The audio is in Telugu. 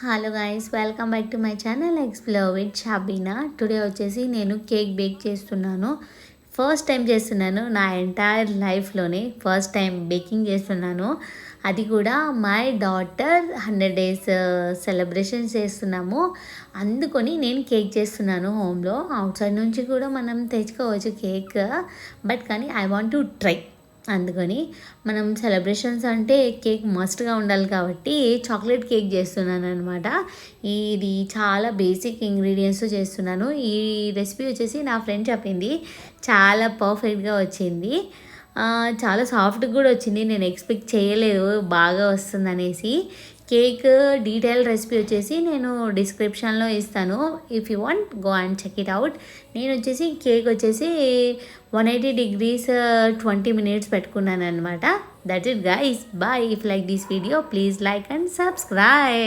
Hello guys, welcome back to my channel explore with Shabina. Today వచ్చేసి నేను కేక్ బేక్ చేస్తున్నాను. ఫస్ట్ టైం చేస్తున్నాను, నా ఎంటైర్ లైఫ్లోనే ఫస్ట్ టైం బేకింగ్ చేస్తున్నాను. అది కూడా మై డాటర్ 100 days సెలబ్రేషన్స్ చేస్తున్నాము. అందుకొని నేను కేక్ చేస్తున్నాను హోమ్లో. అవుట్ సైడ్ నుంచి కూడా మనం తెచ్చుకోవచ్చు కేక్, బట్ కానీ ఐ వాంట్ టు ట్రై. అందుకని మనం సెలబ్రేషన్స్ అంటే కేక్ మస్ట్గా ఉండాలి కాబట్టి చాక్లెట్ కేక్ చేస్తున్నాను అనమాట. ఇది చాలా బేసిక్ ఇంగ్రీడియంట్స్ చేస్తున్నాను. ఈ రెసిపీ వచ్చేసి నా ఫ్రెండ్ చెప్పింది, చాలా పర్ఫెక్ట్గా వచ్చింది. చాలా సాఫ్ట్గా కూడా వచ్చింది. నేను ఎక్స్పెక్ట్ చేయలేదు బాగా వస్తుందనేసి. కేక్ డీటెయిల్ రెసిపీ వచ్చేసి నేను డిస్క్రిప్షన్లో ఇస్తాను. If you want go and check it out. నేను వచ్చేసి కేక్ వచ్చేసి 180 degrees 20 minutes పెట్టుకున్నాను అనమాట. That's it guys, bye. If like this video please like and subscribe.